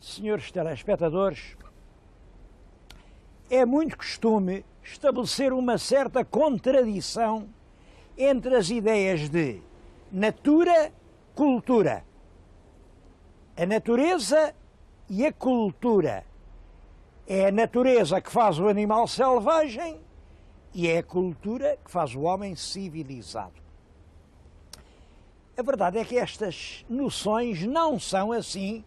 senhores telespectadores, é muito costume estabelecer uma certa contradição entre as ideias de natura-cultura. A natureza e a cultura. É a natureza que faz o animal selvagem e é a cultura que faz o homem civilizado. A verdade é que estas noções não são assim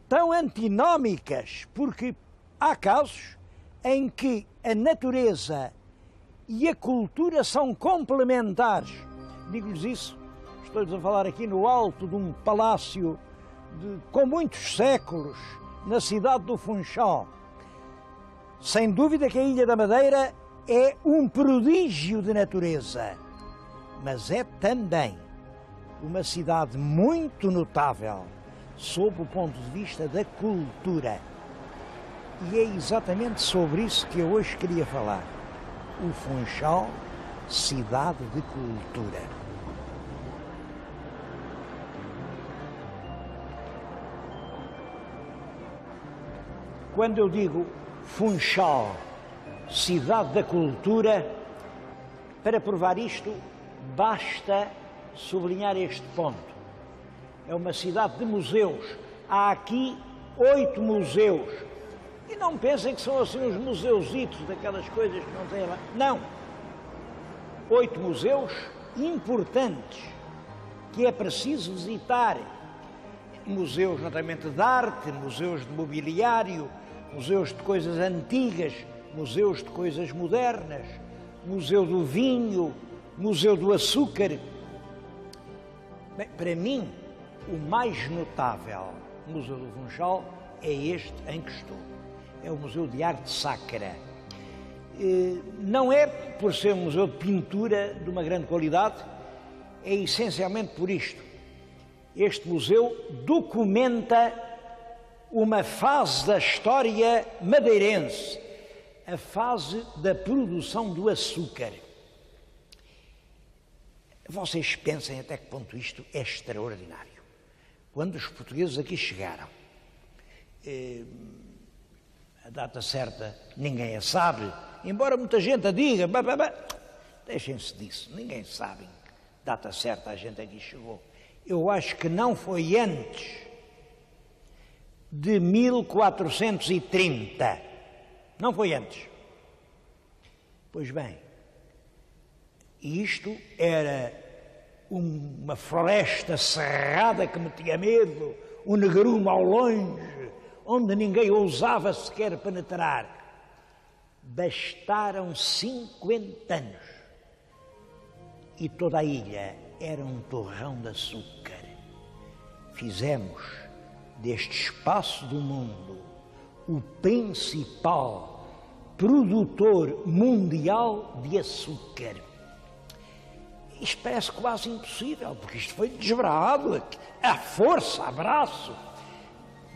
tão antinómicas, porque há casos em que a natureza e a cultura são complementares. Digo-lhes isso, estou-lhes a falar aqui no alto de um palácio com muitos séculos, na cidade do Funchal. Sem dúvida que a Ilha da Madeira é um prodígio de natureza, mas é também uma cidade muito notável sob o ponto de vista da cultura. E é exatamente sobre isso que eu hoje queria falar. O Funchal, cidade de cultura. Quando eu digo Funchal, cidade da cultura, para provar isto, basta sublinhar este ponto. É uma cidade de museus. Há aqui 8 museus. E não pensem que são assim uns museusitos, daquelas coisas que não têm lá. Não. 8 museus importantes que é preciso visitar. Museus, notadamente, de arte, museus de mobiliário, museus de coisas antigas, museus de coisas modernas, museu do vinho, museu do açúcar. Bem, para mim, o mais notável Museu do Funchal é este em que estou. É o Museu de Arte Sacra. Não é por ser um museu de pintura de uma grande qualidade, é essencialmente por isto. Este museu documenta uma fase da história madeirense, a fase da produção do açúcar. Vocês pensem até que ponto isto é extraordinário. Quando os portugueses aqui chegaram, a data certa ninguém a sabe, embora muita gente a diga, deixem-se disso, ninguém sabe data certa a gente aqui chegou. Eu acho que não foi antes de 1430, não foi antes. Pois bem, isto era uma floresta cerrada que metia medo, um negrume ao longe, onde ninguém ousava sequer penetrar. Bastaram 50 anos e toda a ilha era um torrão de açúcar. Fizemos deste espaço do mundo o principal produtor mundial de açúcar. Isto parece quase impossível, porque isto foi desbravado à força, a braço.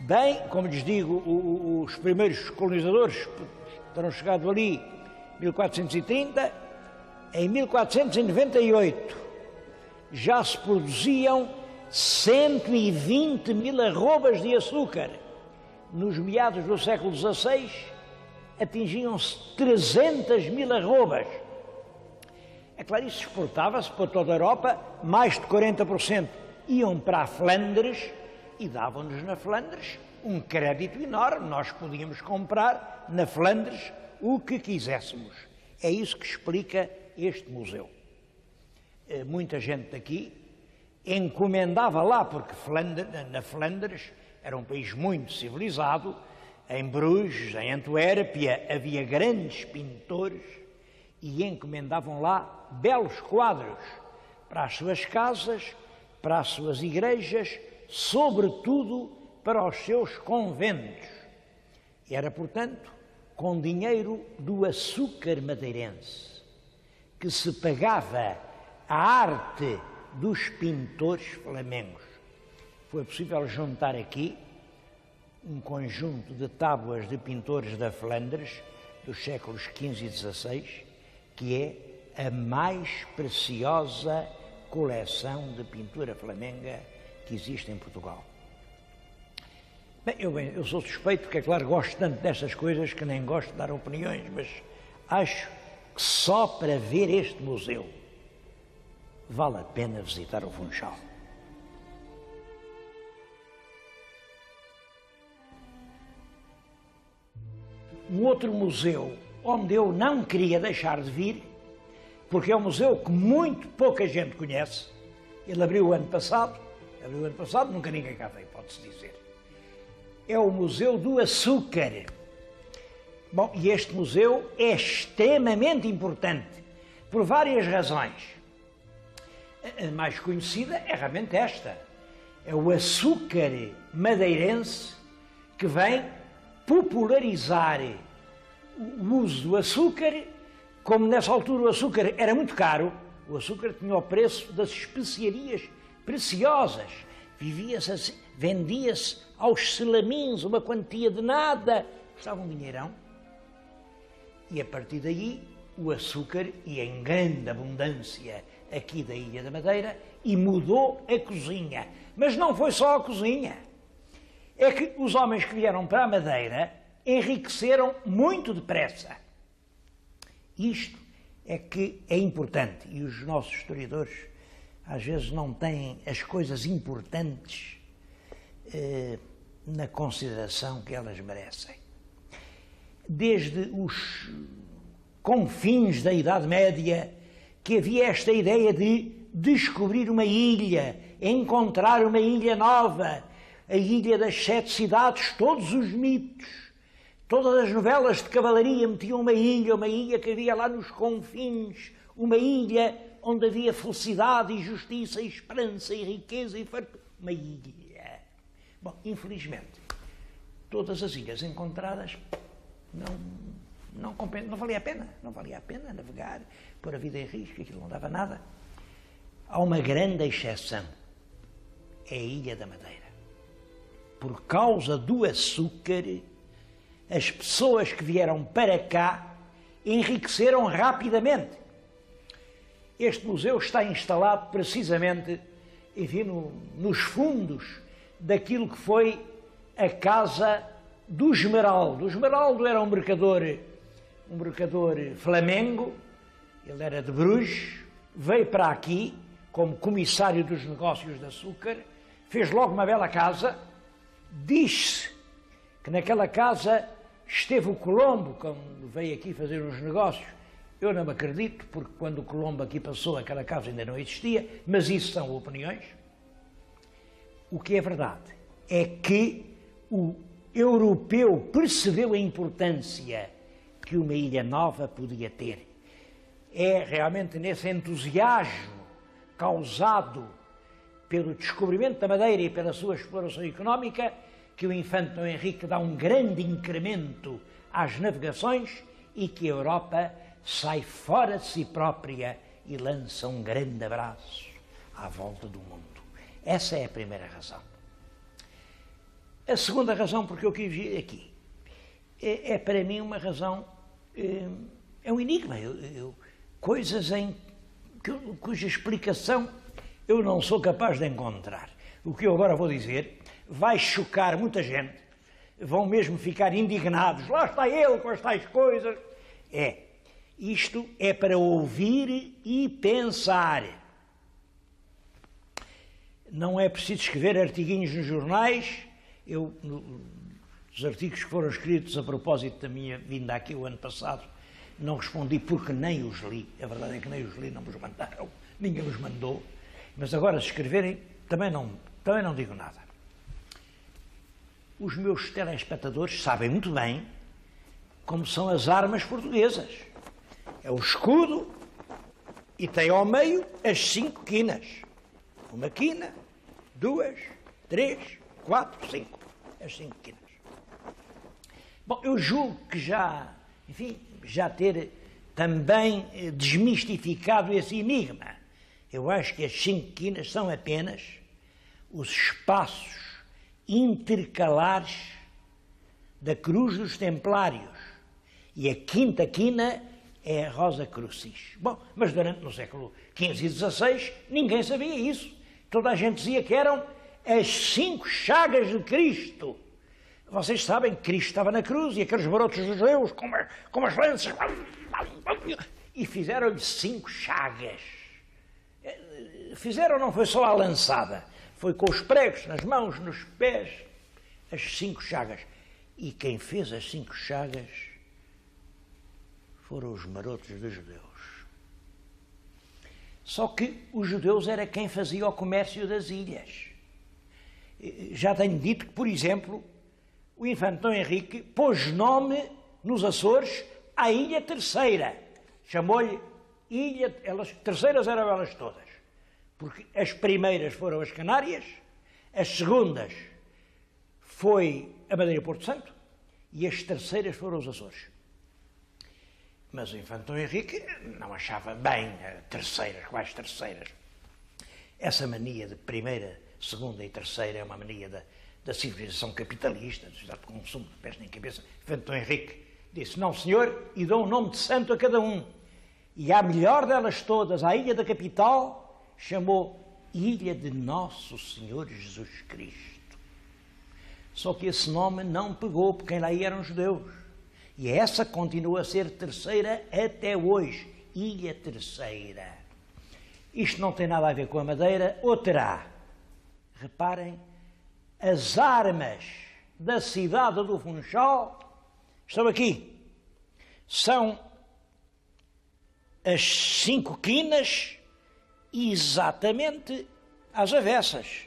Bem, como lhes digo, os primeiros colonizadores terão chegado ali em 1430, em 1498 já se produziam 120 mil arrobas de açúcar. Nos meados do século XVI atingiam-se 300 mil arrobas. É claro, isso exportava-se para toda a Europa, mais de 40% iam para a Flandres e davam-nos na Flandres um crédito enorme. Nós podíamos comprar na Flandres o que quiséssemos. É isso que explica este museu. Muita gente daqui encomendava lá, porque na Flandres era um país muito civilizado. Em Bruges, em Antuérpia, havia grandes pintores e encomendavam lá belos quadros para as suas casas, para as suas igrejas, sobretudo para os seus conventos. E era, portanto, com dinheiro do açúcar madeirense que se pagava a arte dos pintores flamengos. Foi possível juntar aqui um conjunto de tábuas de pintores da Flandres dos séculos XV e XVI, que é a mais preciosa coleção de pintura flamenga que existe em Portugal. Bem, eu sou suspeito porque, é claro, gosto tanto destas coisas que nem gosto de dar opiniões, mas acho que só para ver este museu vale a pena visitar o Funchal. Um outro museu onde eu não queria deixar de vir, porque é um museu que muito pouca gente conhece. Ele abriu o ano passado, nunca ninguém cá veio, pode-se dizer. É o Museu do Açúcar. Bom, e este museu é extremamente importante, por várias razões. A mais conhecida é realmente esta. É o açúcar madeirense que vem popularizar o uso do açúcar. Como nessa altura o açúcar era muito caro, o açúcar tinha o preço das especiarias preciosas. Vendia-se aos selamins uma quantia de nada, custava um dinheirão. E a partir daí o açúcar ia em grande abundância aqui da Ilha da Madeira e mudou a cozinha. Mas não foi só a cozinha. É que os homens que vieram para a Madeira enriqueceram muito depressa. Isto é que é importante, e os nossos historiadores às vezes não têm as coisas importantes na consideração que elas merecem. Desde os confins da Idade Média que havia esta ideia de descobrir uma ilha, encontrar uma ilha nova, a Ilha das Sete Cidades, todos os mitos, todas as novelas de cavalaria metiam uma ilha que havia lá nos confins, uma ilha onde havia felicidade e justiça e esperança e riqueza e fartura. Uma ilha. Bom, infelizmente, todas as ilhas encontradas não valia a pena. Não valia a pena navegar, pôr a vida em risco, aquilo não dava nada. Há uma grande exceção. É a Ilha da Madeira. Por causa do açúcar, as pessoas que vieram para cá enriqueceram rapidamente. Este museu está instalado precisamente, enfim, nos fundos daquilo que foi a casa do Esmeraldo. O Esmeraldo era um mercador flamengo, ele era de Bruges, veio para aqui como comissário dos negócios de açúcar, fez logo uma bela casa. Diz-se que naquela casa esteve o Colombo, quando veio aqui fazer os negócios. Eu não me acredito, porque quando o Colombo aqui passou, aquela casa ainda não existia, mas isso são opiniões. O que é verdade é que o europeu percebeu a importância que uma ilha nova podia ter. É realmente nesse entusiasmo causado pelo descobrimento da Madeira e pela sua exploração económica que o infante Dom Henrique dá um grande incremento às navegações e que a Europa sai fora de si própria e lança um grande abraço à volta do mundo. Essa é a primeira razão. A segunda razão porque eu quis vir aqui é para mim uma razão, é um enigma, coisas cuja explicação eu não sou capaz de encontrar. O que eu agora vou dizer vai chocar muita gente, vão mesmo ficar indignados. Lá está ele com as tais coisas. Isto é para ouvir e pensar. Não é preciso escrever artiguinhos nos jornais. Os artigos que foram escritos a propósito da minha vinda aqui o ano passado, não respondi porque nem os li. A verdade é que nem os li, não vos mandaram, ninguém os mandou. Mas agora, se escreverem, também não digo nada. Os meus telespectadores sabem muito bem como são as armas portuguesas. É o escudo e tem ao meio as 5 quinas. Uma quina, 2, 3, 4, 5. As 5 quinas. Bom, eu julgo que já ter também desmistificado esse enigma. Eu acho que as 5 quinas são apenas os espaços intercalares da Cruz dos Templários. E a 5ª quina é a Rosa Crucis. Bom, mas no século XV e XVI ninguém sabia isso. Toda a gente dizia que eram as 5 chagas de Cristo. Vocês sabem que Cristo estava na cruz e aqueles marotos judeus com as lanças e fizeram-lhe 5 chagas. Fizeram, não foi só a lançada, foi com os pregos nas mãos, nos pés, as 5 chagas. E quem fez as 5 chagas foram os marotos dos judeus. Só que os judeus era quem fazia o comércio das ilhas. Já tenho dito que, por exemplo, o infante Dom Henrique pôs nome nos Açores à Ilha Terceira. Chamou-lhe Ilha... terceiras eram elas todas. Porque as primeiras foram as Canárias, as segundas foi a Madeira e Porto Santo e as terceiras foram os Açores. Mas o infante Dom Henrique não achava bem terceiras, quais terceiras. Essa mania de primeira, segunda e terceira é uma mania da civilização capitalista, da sociedade de consumo, de pés nem cabeça. O infante Dom Henrique disse, não senhor, e dou um nome de santo a cada um. E a melhor delas todas, à ilha da capital, chamou Ilha de Nosso Senhor Jesus Cristo. Só que esse nome não pegou, porque quem lá ia eram judeus. E essa continua a ser terceira até hoje, Ilha Terceira. Isto não tem nada a ver com a Madeira, ou terá? Reparem, as armas da cidade do Funchal estão aqui. São as 5 quinas exatamente às avessas.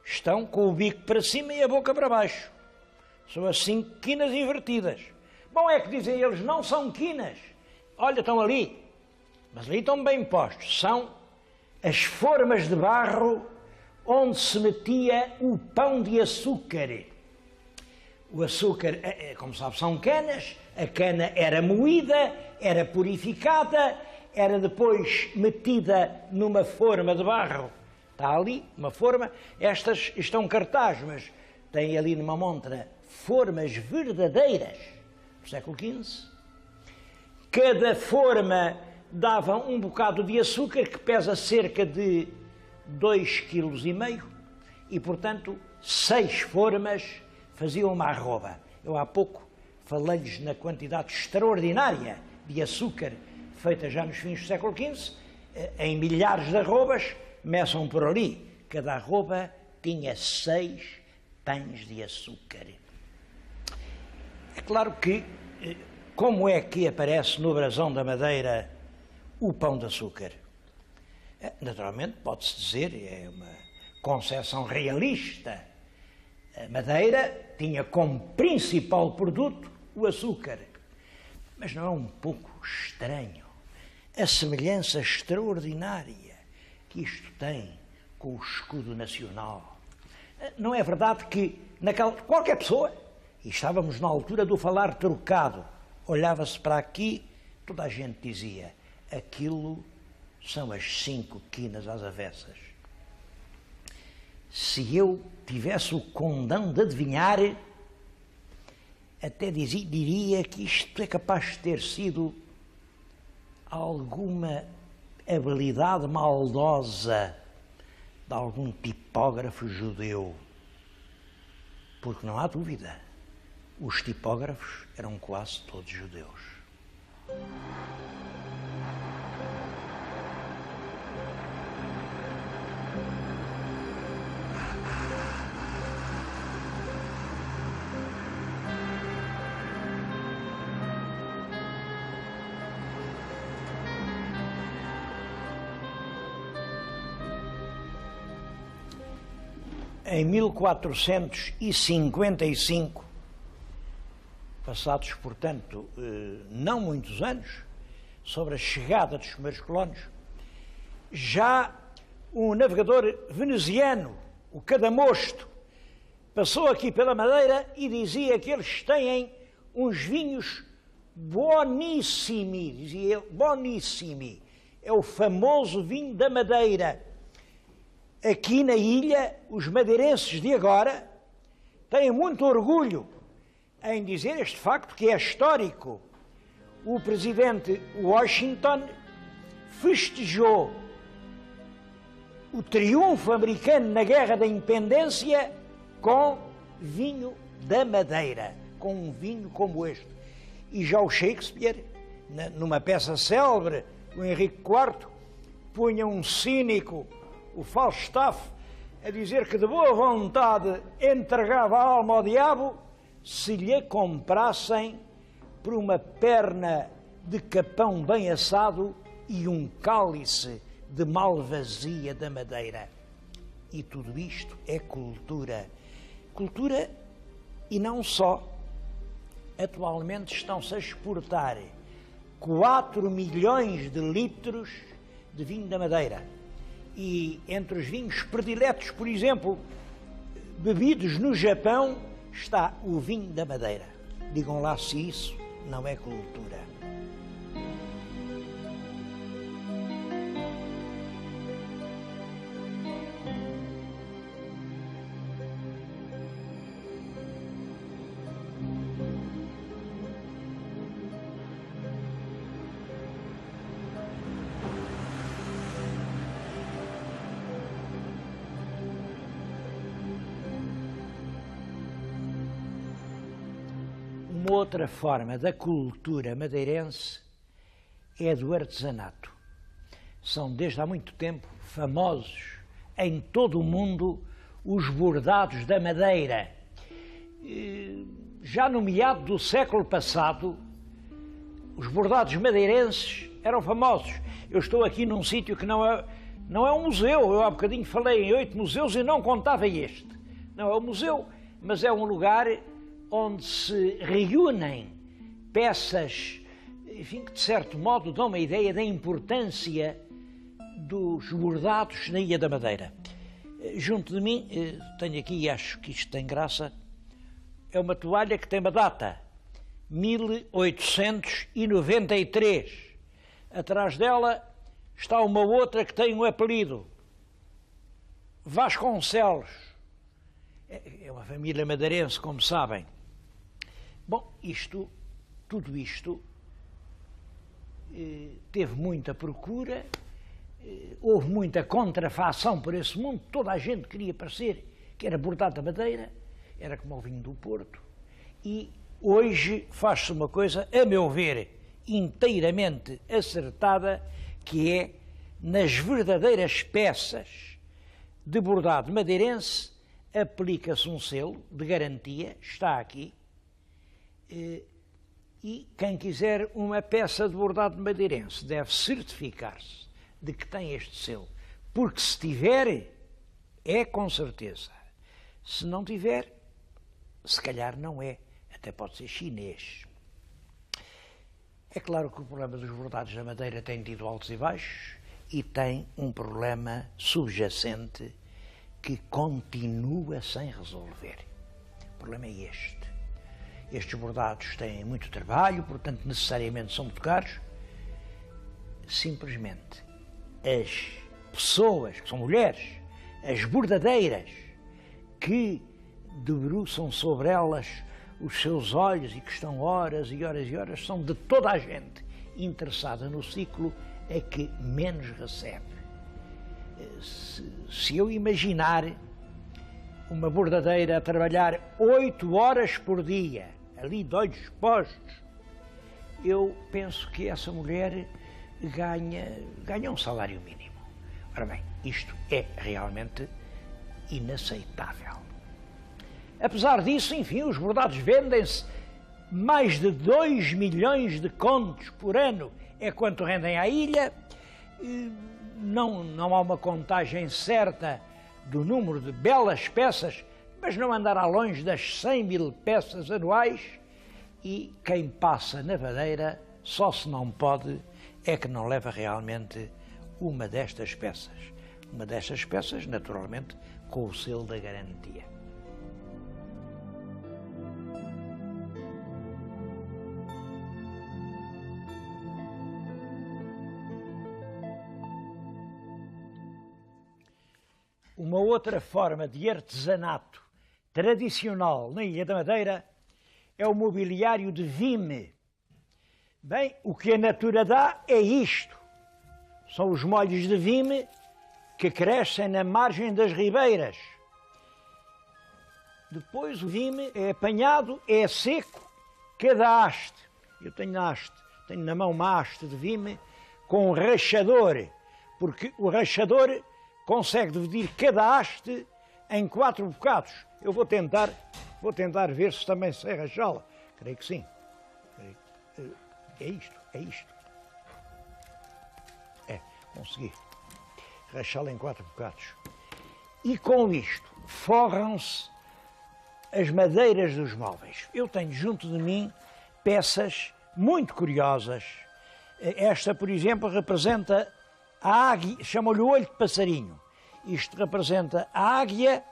Estão com o bico para cima e a boca para baixo. São as 5 quinas invertidas. Bom, é que dizem eles, não são quinas. Olha, estão ali. Mas ali estão bem postos. São as formas de barro onde se metia o pão de açúcar. O açúcar, como sabe, são canas. A cana era moída, era purificada, era depois metida numa forma de barro. Está ali, uma forma. Estas estão cartaz, mas tem ali numa montra formas verdadeiras do século XV. Cada forma dava um bocado de açúcar que pesa cerca de 2,5 kg e, portanto, 6 formas faziam uma arroba. Eu há pouco falei-lhes na quantidade extraordinária de açúcar feita já nos fins do século XV, em milhares de arrobas, meçam por ali. Cada arroba tinha 6 pães de açúcar. É claro que, como é que aparece no brasão da Madeira o pão de açúcar? Naturalmente, pode-se dizer, é uma concepção realista. A Madeira tinha como principal produto o açúcar. Mas não é um pouco estranho a semelhança extraordinária que isto tem com o escudo nacional? Não é verdade que qualquer pessoa, e estávamos na altura do falar trocado, olhava-se para aqui, toda a gente dizia, aquilo são as 5 quinas às avessas. Se eu tivesse o condão de adivinhar, até diria que isto é capaz de ter sido alguma habilidade maldosa de algum tipógrafo judeu. Porque não há dúvida, os tipógrafos eram quase todos judeus. Em 1455, passados, portanto, não muitos anos, sobre a chegada dos primeiros colonos, já um navegador veneziano, o Cadamosto, passou aqui pela Madeira e dizia que eles têm uns vinhos bonissimi, dizia ele, bonissimi, é o famoso vinho da Madeira. Aqui na ilha, os madeirenses de agora têm muito orgulho em dizer este facto que é histórico. O presidente Washington festejou o triunfo americano na Guerra da Independência com vinho da Madeira, com um vinho como este. E já o Shakespeare, numa peça célebre, o Henrique IV, punha um cínico, o Falstaff, a dizer que de boa vontade entregava a alma ao diabo se lhe comprassem por uma perna de capão bem assado e um cálice de malvasia da Madeira. E tudo isto é cultura. Cultura e não só. Atualmente estão-se a exportar 4 milhões de litros de vinho da Madeira. E entre os vinhos prediletos, por exemplo, bebidos no Japão, está o vinho da Madeira. Digam lá se isso não é cultura. Uma outra forma da cultura madeirense é a do artesanato. São desde há muito tempo famosos em todo o mundo os bordados da madeira. Já no meado do século passado, os bordados madeirenses eram famosos. Eu estou aqui num sítio que não é um museu. Eu há bocadinho falei em 8 museus e não contava este. Não é um museu, mas é um lugar onde se reúnem peças, enfim, que de certo modo dão uma ideia da importância dos bordados na Ilha da Madeira. Junto de mim, tenho aqui, e acho que isto tem graça, é uma toalha que tem uma data, 1893. Atrás dela está uma outra que tem um apelido, Vasconcelos. É uma família madeirense, como sabem. Bom, tudo isto teve muita procura, houve muita contrafação por esse mundo, toda a gente queria parecer que era bordado da madeira, era como o vinho do Porto, e hoje faz-se uma coisa, a meu ver, inteiramente acertada, que é, nas verdadeiras peças de bordado madeirense, aplica-se um selo de garantia, está aqui, e quem quiser uma peça de bordado madeirense deve certificar-se de que tem este selo, porque se tiver, é com certeza. Se não tiver, se calhar não é, até pode ser chinês. É claro que o problema dos bordados da madeira tem tido altos e baixos e tem um problema subjacente que continua sem resolver. O problema é este. Estes bordados têm muito trabalho, portanto necessariamente são muito caros. Simplesmente as pessoas, que são mulheres, as bordadeiras, que debruçam sobre elas os seus olhos e que estão horas e horas e horas, são de toda a gente interessada no ciclo, é que menos recebe. Se eu imaginar uma bordadeira a trabalhar 8 horas por dia, ali de olhos postos, eu penso que essa mulher ganha um salário mínimo. Ora bem, isto é realmente inaceitável. Apesar disso, enfim, os bordados vendem-se mais de 2 milhões de contos por ano, é quanto rendem à ilha. Não há uma contagem certa do número de belas peças, mas não andará longe das 100 mil peças anuais, e quem passa na Madeira só se não pode é que não leva realmente uma destas peças. Uma destas peças, naturalmente, com o selo da garantia. Uma outra forma de artesanato tradicional na Ilha da Madeira é o mobiliário de vime. Bem, o que a natura dá é isto. São os molhos de vime que crescem na margem das ribeiras. Depois o vime é apanhado, é seco, cada haste. Eu tenho na mão uma haste de vime com um rachador, porque o rachador consegue dividir cada haste em 4 bocados. Eu vou tentar ver se também sei rachá-la. Creio que sim. É isto. Consegui rachá-la em 4 bocados. E com isto forram-se as madeiras dos móveis. Eu tenho junto de mim peças muito curiosas. Esta, por exemplo, representa a águia, chamam-lhe o olho de passarinho. Isto representa a águia,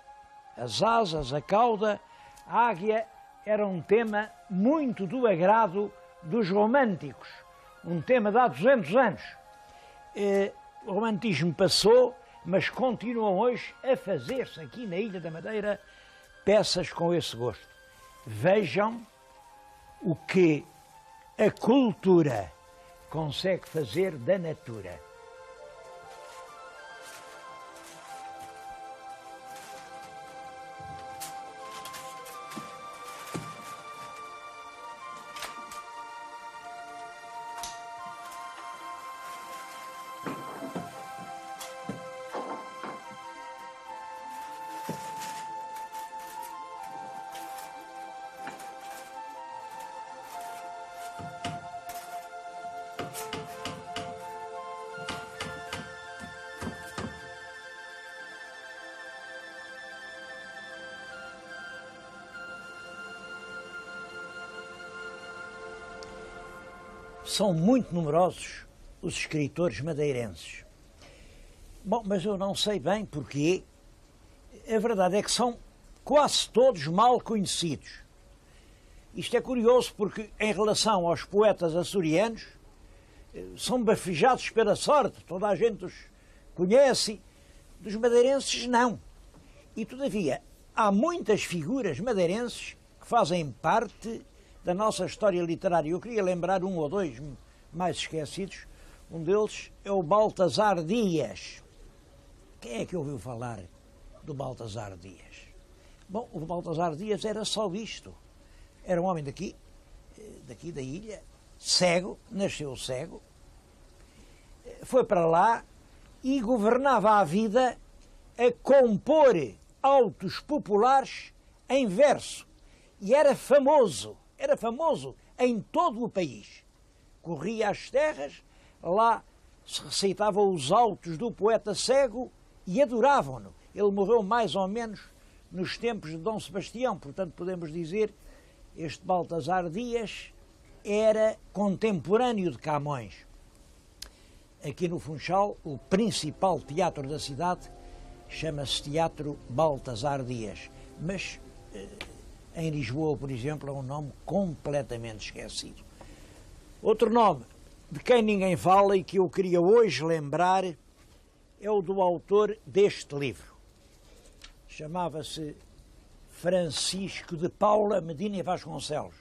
as asas, a cauda. A águia era um tema muito do agrado dos românticos, um tema de há 200 anos. O romantismo passou, mas continuam hoje a fazer-se aqui na Ilha da Madeira peças com esse gosto. Vejam o que a cultura consegue fazer da natura. São muito numerosos os escritores madeirenses. Bom, mas eu não sei bem porquê. A verdade é que são quase todos mal conhecidos. Isto é curioso porque, em relação aos poetas açorianos, são bafejados pela sorte, toda a gente os conhece, dos madeirenses não. E, todavia, há muitas figuras madeirenses que fazem parte da nossa história literária. Eu queria lembrar um ou dois mais esquecidos. Um deles é o Baltasar Dias. Quem é que ouviu falar do Baltasar Dias? Bom, o Baltasar Dias era só isto. Era um homem daqui da ilha, cego, nasceu cego, foi para lá e governava a vida a compor autos populares em verso. E era famoso em todo o país. Corria às terras, lá se recitavam os autos do poeta cego e adoravam-no. Ele morreu mais ou menos nos tempos de Dom Sebastião, portanto podemos dizer este Baltasar Dias era contemporâneo de Camões. Aqui no Funchal, o principal teatro da cidade chama-se Teatro Baltasar Dias, mas em Lisboa, por exemplo, é um nome completamente esquecido. Outro nome de quem ninguém fala e que eu queria hoje lembrar é o do autor deste livro. Chamava-se Francisco de Paula Medina Vasconcelos.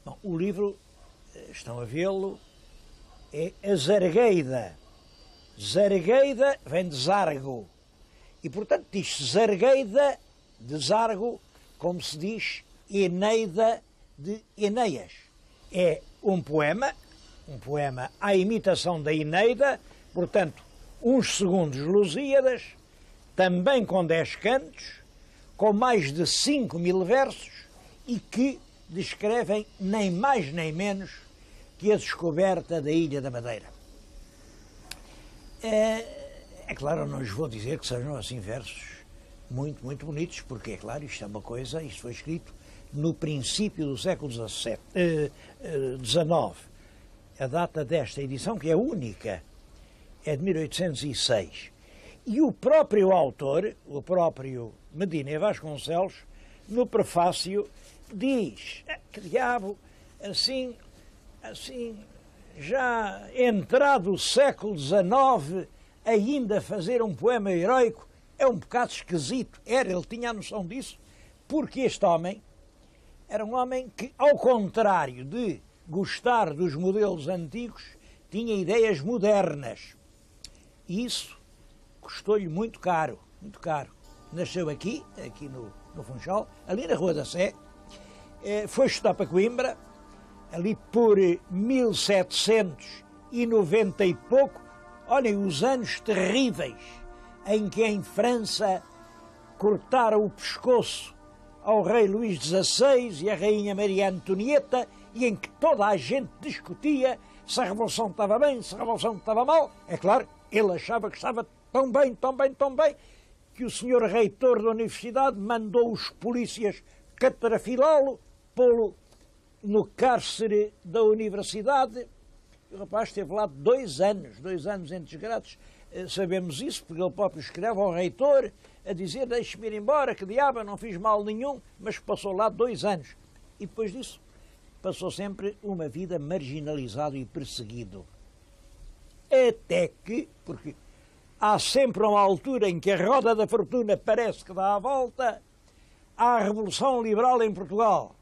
Bom, o livro, estão a vê-lo, é A Zargueida. Zargueida vem de Zargo. E, portanto, diz-se Zargueida de Zargo, como se diz Eneida de Enéas. É um poema à imitação da Eneida, portanto, uns segundos Lusíadas, também com 10 cantos, com mais de 5.000 versos e que descrevem nem mais nem menos que a descoberta da Ilha da Madeira. É claro, eu não lhes vou dizer que sejam assim versos muito, muito bonitos, porque, é claro, isto é uma coisa, isto foi escrito no princípio do século XIX. A data desta edição, que é única, é de 1806. E o próprio autor, o próprio Medina Vasconcelos, no prefácio, diz que diabo, assim, já entrado o século XIX, ainda fazer um poema heroico é um bocado esquisito. Ele tinha a noção disso, porque este homem era um homem que, ao contrário de gostar dos modelos antigos, tinha ideias modernas. E isso custou-lhe muito caro, muito caro. nasceu aqui no Funchal, ali na Rua da Sé, foi estudar para Coimbra, ali por 1790 e pouco, olhem os anos terríveis em que em França cortaram o pescoço ao rei Luís XVI e à rainha Maria Antonieta, e em que toda a gente discutia se a revolução estava bem, se a revolução estava mal. É claro, ele achava que estava tão bem, que o senhor reitor da universidade mandou os polícias catrafilá-lo, pô-lo no cárcere da universidade. O rapaz esteve lá 2 anos em desgraças. Sabemos isso, porque ele próprio escreve ao reitor a dizer: deixe-me ir embora, que diabo, não fiz mal nenhum, mas passou lá 2 anos. E depois disso, passou sempre uma vida marginalizado e perseguido. Até que, porque há sempre uma altura em que a roda da fortuna parece que dá a volta, há a Revolução Liberal em Portugal,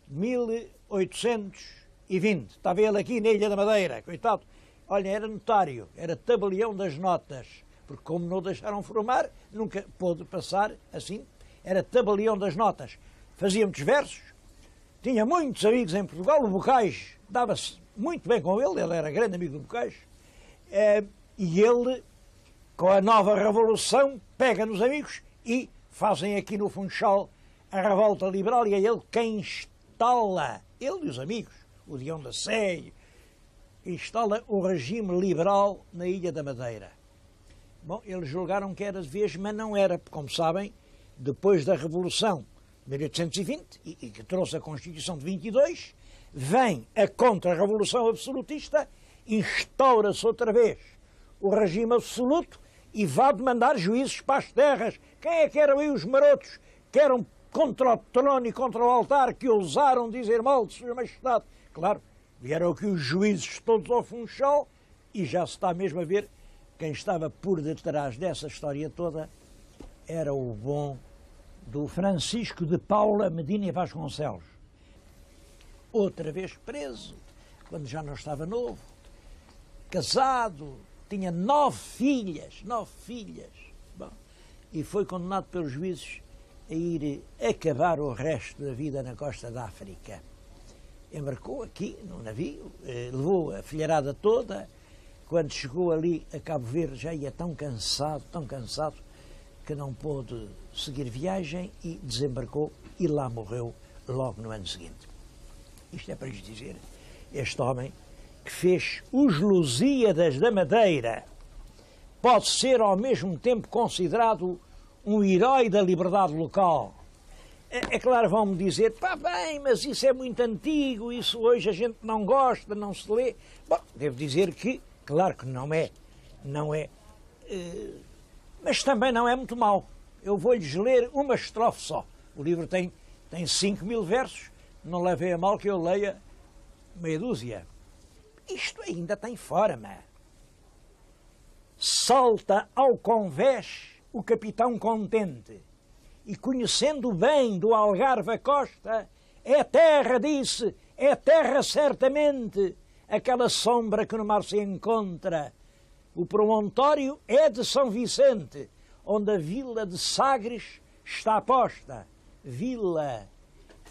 1820. Estava ele aqui na Ilha da Madeira, coitado. Olha, era notário, era tabelião das notas, porque como não deixaram formar, nunca pôde passar assim, era tabelião das notas. Fazia muitos versos, tinha muitos amigos em Portugal, o Bocage dava-se muito bem com ele era grande amigo do Bocage, e ele, com a nova revolução, pega nos amigos e fazem aqui no Funchal a revolta liberal, e é ele quem instala, ele e os amigos, o Dião da Sé, instala o regime liberal na Ilha da Madeira. Bom, eles julgaram que era de vez, mas não era, porque, como sabem, depois da Revolução de 1820, e que trouxe a Constituição de 22, vem a contra-revolução absolutista, instaura-se outra vez o regime absoluto e vai demandar juízes para as terras. Quem é que eram aí os marotos que eram contra o trono e contra o altar, que ousaram dizer mal de Sua Majestade? Claro, vieram aqui os juízes todos ao Funchal, e já se está mesmo a ver quem estava por detrás dessa história toda era o bom do Francisco de Paula Medina e Vasconcelos. Outra vez preso, quando já não estava novo, casado, tinha 9 filhas. Bom, e foi condenado pelos juízes a ir acabar o resto da vida na costa da África. Embarcou aqui no navio, levou a filharada toda. Quando chegou ali a Cabo Verde já ia tão cansado, que não pôde seguir viagem e desembarcou e lá morreu logo no ano seguinte. Isto é para lhes dizer, este homem que fez os Lusíadas da Madeira pode ser ao mesmo tempo considerado um herói da liberdade local. É claro, vão-me dizer: pá, bem, mas isso é muito antigo, isso hoje a gente não gosta, não se lê. Bom, devo dizer que, claro que não é, mas também não é muito mau. Eu vou-lhes ler uma estrofe só. O livro tem 5.000 versos, não levei a mal que eu leia meia dúzia. Isto ainda tem forma. Salta ao convés o capitão contente, e conhecendo bem do Algarve a costa, é terra, disse, é terra certamente, aquela sombra que no mar se encontra. O promontório é de São Vicente, onde a vila de Sagres está posta, vila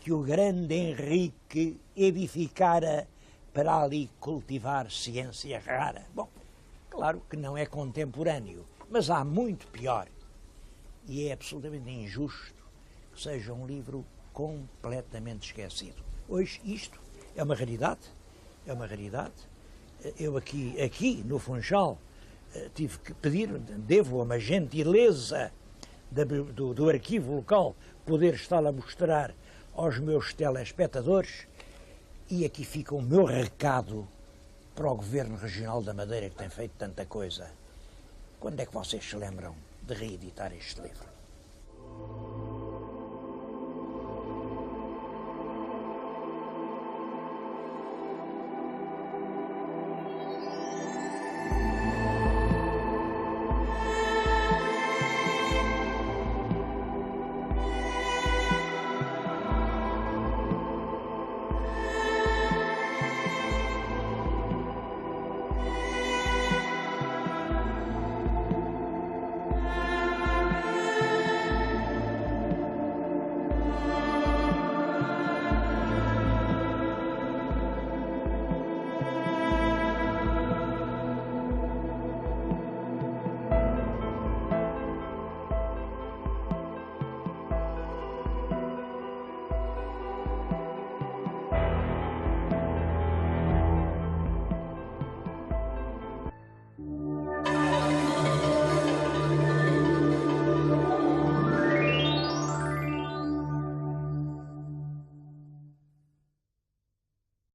que o grande Henrique edificara para ali cultivar ciência rara. Bom, claro que não é contemporâneo, mas há muito pior. E é absolutamente injusto que seja um livro completamente esquecido. Hoje isto é uma raridade. Eu aqui no Funchal tive que pedir, devo a uma gentileza do arquivo local poder estar a mostrar aos meus telespectadores, e aqui fica o meu recado para o Governo Regional da Madeira, que tem feito tanta coisa. Quando é que vocês se lembram de reeditar este livro?